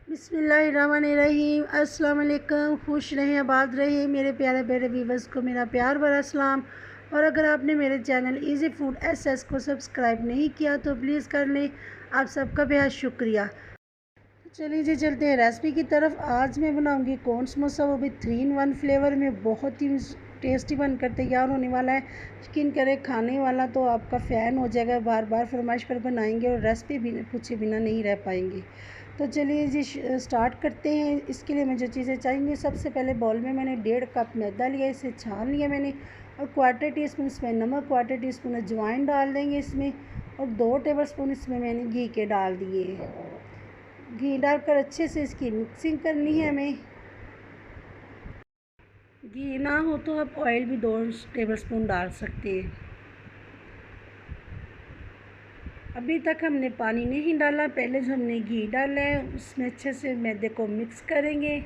बिस्मिल्लाहिर्रहमानिर्रहीम। अस्सलाम वालेकुम। खुश रहें, आबाद रहें मेरे प्यारे प्यारे व्यूवर्स को मेरा प्यार भरा सलाम। और अगर आपने मेरे चैनल इजी फूड एसएस को सब्सक्राइब नहीं किया तो प्लीज़ कर लें। आप सबका बेहद शुक्रिया। चलिए जी चलते हैं रेसिपी की तरफ। आज मैं बनाऊंगी कॉर्न समोसा, वो भी 3 in 1 फ्लेवर में। बहुत ही टेस्टी बनकर तैयार होने वाला है। यकीन करें खाने वाला तो आपका फ़ैन हो जाएगा, बार बार फरमाइश पर बनाएंगे और रेसिपी भी पूछे बिना नहीं रह पाएंगे। तो चलिए जी स्टार्ट करते हैं। इसके लिए मुझे चीज़ें चाहिए। सबसे पहले बाउल में मैंने 1.5 कप मैदा लिया, इसे छान लिया मैंने। और 1/4 टीस्पून इसमें नमक, 1/4 टीस्पून अजवाइन डाल देंगे इसमें। और 2 टेबलस्पून इसमें मैंने घी के डाल दिए। घी डालकर अच्छे से इसकी मिक्सिंग करनी है हमें। घी ना हो तो आप ऑयल भी 2 टेबलस्पून डाल सकते हैं। अभी तक हमने पानी नहीं डाला, पहले जो हमने घी डाला है उसमें अच्छे से मैदे को मिक्स करेंगे।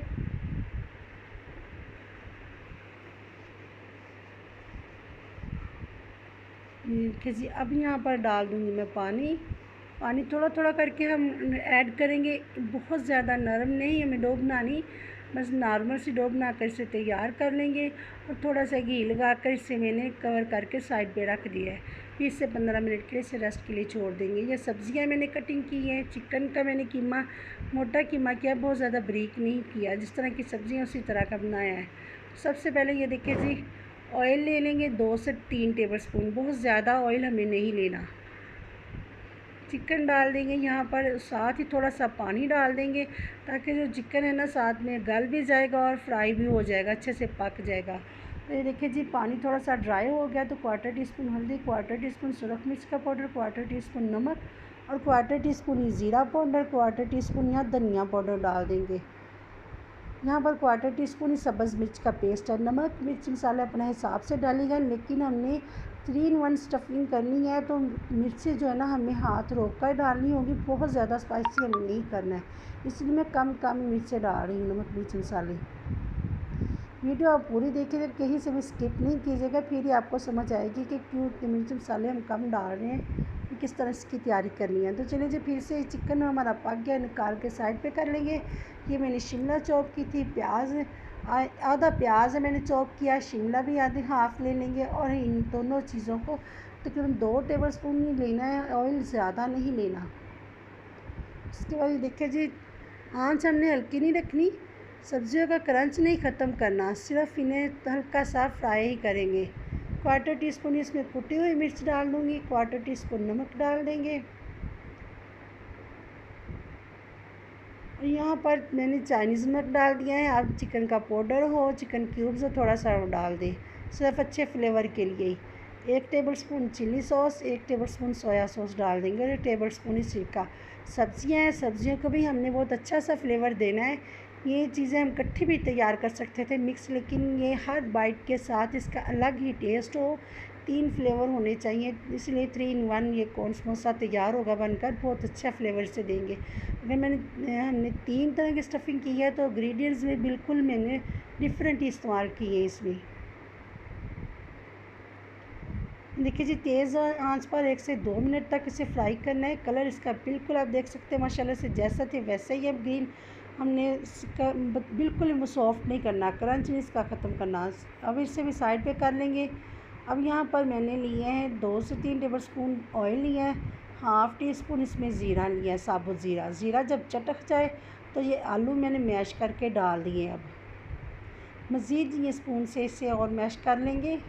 देखिए जी, अब यहाँ पर डाल दूँगी मैं पानी। पानी थोड़ा थोड़ा करके हम ऐड करेंगे। बहुत ज़्यादा नरम नहीं हमें डो बनानी, बस नॉर्मल सी डो बनाकर इसे तैयार कर लेंगे। और थोड़ा सा घी लगाकर इसे मैंने कवर करके साइड पे रख दिया है। फिर इसे 15 मिनट के लिए इसे रेस्ट के लिए छोड़ देंगे। ये सब्ज़ियाँ मैंने कटिंग की हैं। चिकन का मैंने कीमा मोटा कीमा किया, बहुत ज़्यादा बारीक नहीं किया। जिस तरह की सब्ज़ियाँ उसी तरह का बनाया है। सबसे पहले ये देखिए जी, ऑयल ले लेंगे 2 से 3 टेबलस्पून। बहुत ज़्यादा ऑयल हमें नहीं लेना। चिकन डाल देंगे यहाँ पर, साथ ही थोड़ा सा पानी डाल देंगे ताकि जो चिकन है ना साथ में गल भी जाएगा और फ्राई भी हो जाएगा, अच्छे से पक जाएगा। तो ये देखिए जी, पानी थोड़ा सा ड्राई हो गया तो 1/4 टीस्पून हल्दी, 1/4 टीस्पून सुरख मिर्च का पाउडर, 1/4 टीस्पून नमक और 1/4 टीस्पून ज़ीरा पाउडर, 1/4 टीस्पून यहाँ धनिया पाउडर डाल देंगे। यहाँ पर 1/4 टीस्पून ही सब्ज़ मिर्च का पेस्ट है। नमक मिर्च मसाला अपने हिसाब से डालिएगा, लेकिन हमने 3 in 1 स्टफिंग करनी है तो मिर्ची जो है ना हमें हाथ रोक कर डालनी होगी। बहुत ज़्यादा स्पाइसी हमें नहीं करना है, इसलिए मैं कम कम मिर्चें डाल रही हूँ, नमक मिर्च मसाले। वीडियो आप पूरी देखिएगा, कहीं से भी स्किप नहीं कीजिएगा, फिर ही आपको समझ आएगी कि क्यों इतने मिर्च मसाले हम कम डाल रहे हैं, किस तरह इसकी तैयारी करनी है। तो चलिए जी, फिर से चिकन हमारा पक गया, निकाल के साइड पे कर लेंगे। ये मैंने शिमला चॉप की थी, प्याज आधा प्याज है मैंने चॉप किया, शिमला भी आधे हाफ़ ले लेंगे। और इन दोनों चीज़ों को तकरीबन 2 टेबलस्पून ही लेना है, ऑयल ज़्यादा नहीं लेना। उसके बाद देखिए जी, आँच हमने हल्की नहीं रखनी, सब्जियों का क्रंच नहीं ख़त्म करना, सिर्फ इन्हें हल्का सा फ्राई ही करेंगे। 1/4 टीस्पून इसमें कुटी हुई मिर्च डाल दूँगी, 1/4 टीस्पून नमक डाल देंगे। और यहाँ पर मैंने चाइनीज़ नमक डाल दिया है। आप चिकन का पाउडर हो, चिकन क्यूब्स हो, थोड़ा सा डाल दें, सिर्फ अच्छे फ्लेवर के लिए ही। 1 tablespoon chilli sauce, 1 tablespoon soya sauce डाल देंगे और 1 टेबलस्पून ही सिरका। सब्जियाँ हैं, सब्जियों को भी हमने बहुत अच्छा सा फ्लेवर देना है। ये चीज़ें हम इकट्ठी भी तैयार कर सकते थे मिक्स, लेकिन ये हर बाइट के साथ इसका अलग ही टेस्ट हो, 3 फ्लेवर होने चाहिए, इसलिए 3 in 1 ये कॉर्न समोसा तैयार होगा बनकर। बहुत अच्छा फ्लेवर से देंगे। अगर हमने 3 तरह की स्टफिंग की है तो इंग्रेडिएंट्स में बिल्कुल मैंने डिफरेंट इस्तेमाल किए हैं इसमें। देखिए जी, तेज़ आंच पर 1 से 2 मिनट तक इसे फ्राई करना है। कलर इसका बिल्कुल आप देख सकते हैं माशाल्लाह से, जैसा थे वैसे ही अब ग्रीन। हमने इसका बिल्कुल सॉफ्ट नहीं करना, क्रंच नहीं इसका ख़त्म करना। अब इसे भी साइड पे कर लेंगे। अब यहाँ पर मैंने लिए हैं 2 से 3 टेबलस्पून ऑयल लिया है, हाफ़ टी स्पून इसमें ज़ीरा लिया है, साबुत ज़ीरा। ज़ीरा जब चटक जाए तो ये आलू मैंने मैश करके डाल दिए। अब मज़ीद ये स्पून से इसे और मैश कर लेंगे।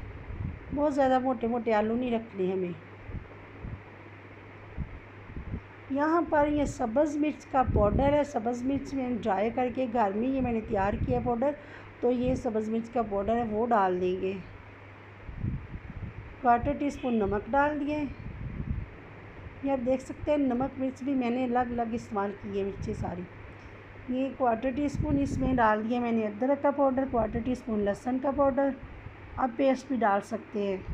बहुत ज़्यादा मोटे मोटे आलू नहीं रखने हमें। यहाँ पर ये सब्ज़ मिर्च का पाउडर है। सब्ज़ मिर्च मैंने ड्राई करके घर में ये मैंने तैयार किया पाउडर, तो ये सब्ज़ मिर्च का पाउडर है वो डाल देंगे। 1/4 टीस्पून नमक डाल दिए। ये आप देख सकते हैं, नमक मिर्च भी मैंने अलग अलग इस्तेमाल की है मिर्ची सारी। ये 1/4 टीस्पून इसमें डाल दिया मैंने अदरक का पाउडर, 1/4 टीस्पून लहसुन का पाउडर, आप पेस्ट भी डाल सकते हैं।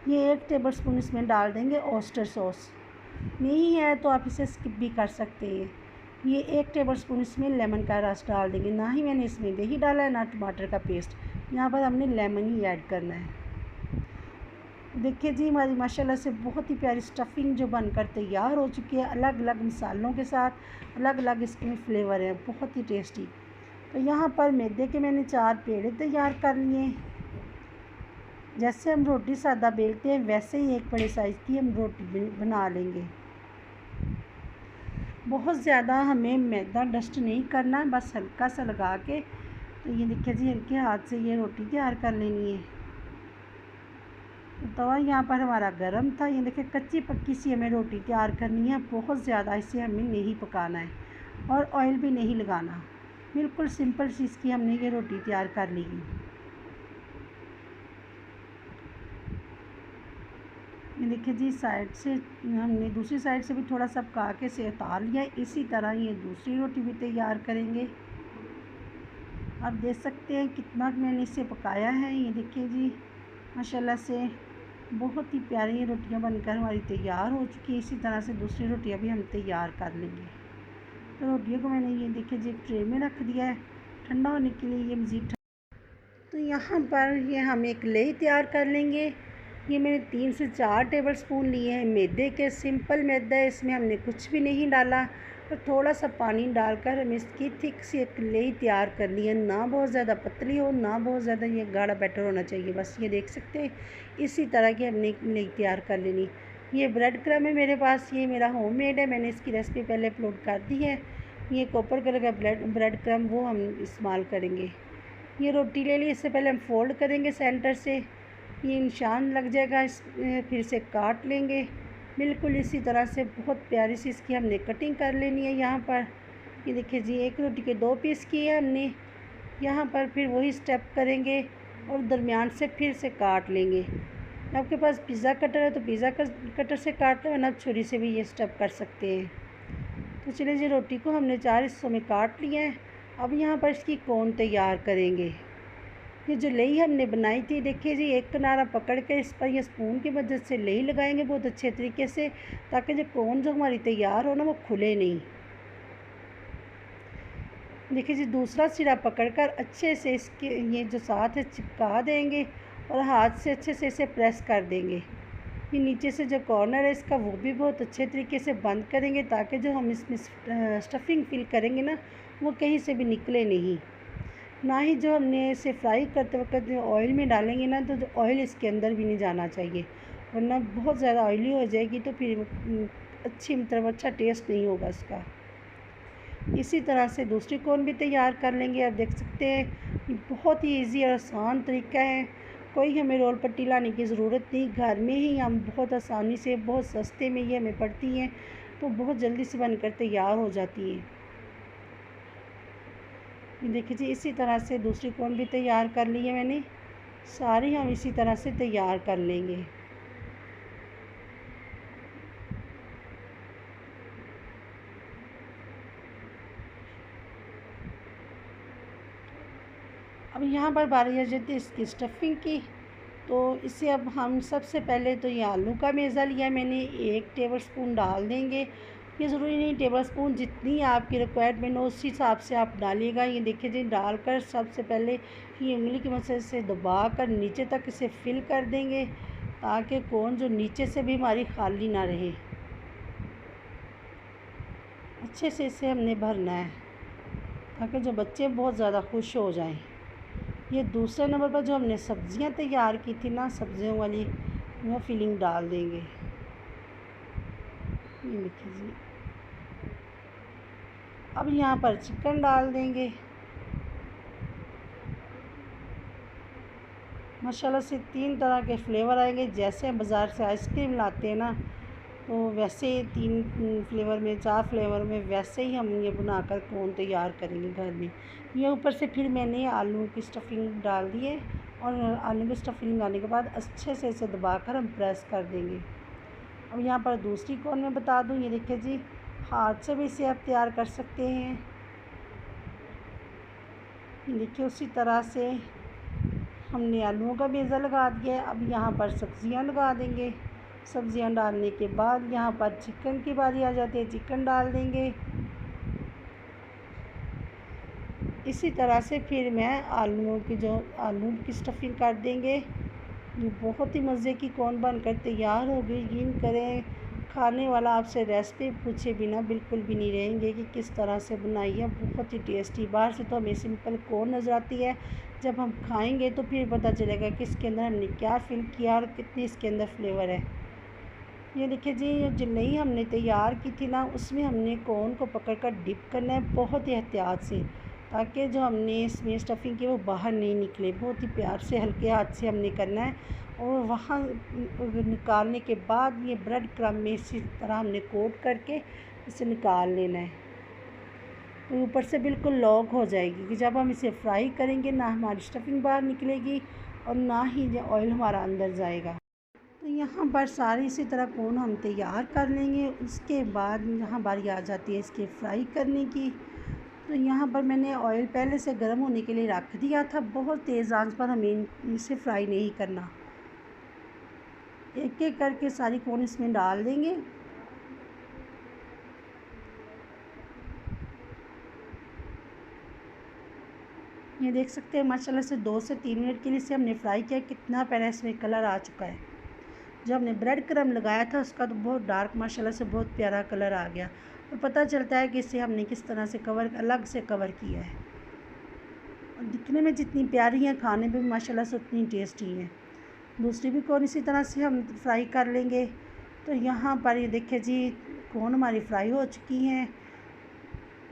ये 1 टेबलस्पून इसमें डाल देंगे ऑयस्टर सॉस। नहीं है तो आप इसे स्किप भी कर सकते हैं। ये 1 टेबलस्पून इसमें लेमन का रस डाल देंगे। ना ही मैंने इसमें दही डाला है, ना टमाटर का पेस्ट, यहाँ पर हमने लेमन ही ऐड करना है। देखिए जी, हमारी माशाल्लाह से बहुत ही प्यारी स्टफ़िंग जो बनकर तैयार हो चुकी है, अलग अलग मसालों के साथ, अलग अलग इसमें फ्लेवर है, बहुत ही टेस्टी। तो यहाँ पर मैदे के मैंने 4 पेड़े तैयार कर लिए। जैसे हम रोटी सादा बेलते हैं वैसे ही एक बड़े साइज़ की हम रोटी बना लेंगे। बहुत ज़्यादा हमें मैदा डस्ट नहीं करना, बस हल्का सा लगा के, तो ये देखिए जी, हल्के हाथ से ये रोटी तैयार कर लेनी है। तो तवा यहाँ पर हमारा गरम था। ये देखिए, कच्ची पक्की सी हमें रोटी तैयार करनी है, बहुत ज़्यादा इसे हमें नहीं पकाना है और ऑयल भी नहीं लगाना। बिल्कुल सिंपल सी इसकी हमने ये रोटी तैयार कर ली है। ये देखिए जी, साइड से हमने दूसरी साइड से भी थोड़ा सा पका के इसे उतार लिया है। इसी तरह ये दूसरी रोटी भी तैयार करेंगे। आप देख सकते हैं कितना मैंने इसे पकाया है। ये देखिए जी, माशाल्लाह से बहुत ही प्यारी ये रोटियां बनकर हमारी तैयार हो चुकी है। इसी तरह से दूसरी रोटियां भी हम तैयार कर लेंगे। तो रोटियों को मैंने ये देखिए जी ट्रे में रख दिया है ठंडा होने के लिए। ये मज़ीद तो यहाँ पर ये हम एक लेई तैयार कर लेंगे। ये मैंने 3 से 4 टेबल स्पून लिए हैं मैदे के। सिंपल मैदा है, इसमें हमने कुछ भी नहीं डाला और थोड़ा सा पानी डालकर हम इसकी थिक सी एक लेई तैयार कर ली है। ना बहुत ज़्यादा पतली हो, ना बहुत ज़्यादा ये गाढ़ा बैटर होना चाहिए। बस ये देख सकते हैं, इसी तरह की हमने एक लेई तैयार कर लेनी। ये ब्रेड क्रम्ब है मेरे पास, ये मेरा होममेड है, मैंने इसकी रेसिपी पहले अपलोड कर दी है। ये कॉपर कलर का ब्रेड क्रम्ब वो हम इस्तेमाल करेंगे। ये रोटी ले ली, इससे पहले हम फ़ोल्ड करेंगे सेंटर से, ये निशान लग जाएगा, फिर से काट लेंगे। बिल्कुल इसी तरह से बहुत प्यारी सी इसकी हमने कटिंग कर लेनी है। यहाँ पर ये देखिए जी, एक रोटी के 2 पीस किए हमने। यहाँ पर फिर वही स्टेप करेंगे और दरमियान से फिर से काट लेंगे। आपके पास पिज़्ज़ा कटर है तो पिज़्ज़ा कटर से काट लो, वरना छुरी से भी ये स्टेप कर सकते हैं। तो चलिए जी, रोटी को हमने 4 हिस्सों में काट लिया है। अब यहाँ पर इसकी कोन तैयार करेंगे। ये जो लेई हमने बनाई थी, देखिए जी, एक किनारा पकड़ के इस पर ये स्पून की मदद से लेई लगाएंगे बहुत अच्छे तरीके से, ताकि जो कोन जो हमारी तैयार हो ना वो खुले नहीं। देखिए जी, दूसरा सिरा पकड़कर अच्छे से इसके ये जो साथ है चिपका देंगे और हाथ से अच्छे से इसे प्रेस कर देंगे। ये नीचे से जो कॉर्नर है इसका वो भी बहुत अच्छे तरीके से बंद करेंगे, ताकि जो हम इसमें स्टफ़िंग फिल करेंगे ना वो कहीं से भी निकले नहीं। ना ही जो हमने इसे फ्राई करते वक्त जो ऑयल में डालेंगे ना, तो जो ऑयल इसके अंदर भी नहीं जाना चाहिए, वरना बहुत ज़्यादा ऑयली हो जाएगी तो फिर अच्छी मतलब अच्छा टेस्ट नहीं होगा इसका। इसी तरह से दूसरी कोन भी तैयार कर लेंगे। आप देख सकते हैं बहुत ही इजी और आसान तरीका है, कोई हमें रोल पट्टी लाने की ज़रूरत नहीं, घर में ही हम बहुत आसानी से, बहुत सस्ते में ये हमें पड़ती हैं, तो बहुत जल्दी से बनकर तैयार हो जाती है। देखिए जी, इसी तरह से दूसरी कोन भी तैयार कर ली है मैंने। सारी हम इसी तरह से तैयार कर लेंगे। अब यहाँ पर बारी आ जाती है इसकी स्टफ़िंग की। तो इसे अब हम सबसे पहले तो ये आलू का मेज़ा लिया मैंने, 1 टेबल स्पून डाल देंगे। ये ज़रूरी नहीं टेबल स्पून, जितनी आपकी रिक्वायरमेंट हो उस हिसाब से आप डालिएगा। ये देखिए जी, डालकर सबसे पहले ये उंगली की मदद से दबाकर नीचे तक इसे फिल कर देंगे, ताकि कोन जो नीचे से भी हमारी खाली ना रहे। अच्छे से इसे हमने भरना है, ताकि जो बच्चे बहुत ज़्यादा खुश हो जाएं। ये दूसरे नंबर पर जो हमने सब्ज़ियां तैयार की थी ना, सब्ज़ियों वाली, वो फिलिंग डाल देंगे। ये देखिए जी, अब यहाँ पर चिकन डाल देंगे। माशाल्लाह से 3 तरह के फ्लेवर आएंगे। जैसे हम बाज़ार से आइसक्रीम लाते हैं ना, तो वैसे ही 3 फ्लेवर में, 4 फ्लेवर में, वैसे ही हम ये बनाकर कोन तैयार करेंगे घर में। ये ऊपर से फिर मैंने आलू की स्टफ़िंग डाल दी है और आलू की स्टफ़िंग डालने के बाद अच्छे से इसे दबाकर हम प्रेस कर देंगे। अब यहाँ पर दूसरी कोन में बता दूँ, ये देखिए जी, हाथ से भी इसे आप तैयार कर सकते हैं। देखिए, उसी तरह से हमने आलूओं का बेज़ा लगा दिया है। अब यहाँ पर सब्ज़ियाँ लगा देंगे। सब्ज़ियाँ डालने के बाद यहाँ पर चिकन की बारी आ जाती है, चिकन डाल देंगे। इसी तरह से फिर मैं आलू की स्टफ़िंग कर देंगे। ये बहुत ही मज़े की कौन बनकर तैयार हो गई। यकीन करें, खाने वाला आपसे रेसिपी पूछे बिना बिल्कुल भी नहीं रहेंगे कि किस तरह से बनाई है। बहुत ही टेस्टी। बाहर से तो हमें सिंपल कौन नज़र आती है, जब हम खाएंगे तो फिर पता चलेगा कि इसके अंदर हमने क्या फिल किया और कितनी इसके अंदर फ्लेवर है। ये देखिए जी, ये जलेबी हमने तैयार की थी ना, उसमें हमने कोन को पकड़कर डिप करना है बहुत ही एहतियात से, ताकि जो हमने इसमें स्टफिंग की वो बाहर नहीं निकले। बहुत ही प्यार से हल्के हाथ से हमने करना है। और वहाँ निकालने के बाद ये ब्रेड क्रम्ब में इसी तरह हमने कोट करके इसे निकाल लेना है। तो ऊपर से बिल्कुल लॉक हो जाएगी कि जब हम इसे फ्राई करेंगे ना हमारी स्टफिंग बाहर निकलेगी और ना ही ऑयल हमारा अंदर जाएगा। तो यहाँ पर सारी इसी तरह कोन हम तैयार कर लेंगे। उसके बाद यहाँ बारी आ जाती है इसके फ्राई करने की। तो यहाँ पर मैंने ऑयल पहले से गर्म होने के लिए रख दिया था। बहुत तेज़ आंच पर हमें इसे फ्राई नहीं करना। एक एक करके सारी कोन इसमें डाल देंगे। ये देख सकते हैं माशाल्लाह से 2 से 3 मिनट के लिए इसे हमने फ्राई किया। कितना प्यारा इसमें कलर आ चुका है। जो हमने ब्रेड क्रम्ब लगाया था उसका तो बहुत डार्क माशाल्लाह से बहुत प्यारा कलर आ गया। और पता चलता है कि इसे हमने किस तरह से अलग से कवर किया है। और दिखने में जितनी प्यारी है, खाने में भी माशाल्लाह से उतनी टेस्टी है। दूसरी भी कौन इसी तरह से हम फ्राई कर लेंगे। तो यहाँ पर ये देखिए जी, कौन हमारी फ्राई हो चुकी हैं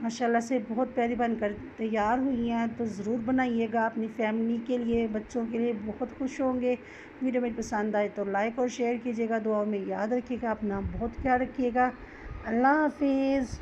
माशाल्लाह से, बहुत प्यारी बनकर तैयार हुई हैं। तो ज़रूर बनाइएगा अपनी फैमिली के लिए, बच्चों के लिए, बहुत खुश होंगे। वीडियो मेरी पसंद आए तो लाइक और शेयर कीजिएगा। दुआओं में याद रखिएगा, अपना बहुत ख्याल रखिएगा। अल्लाह हाफिज़।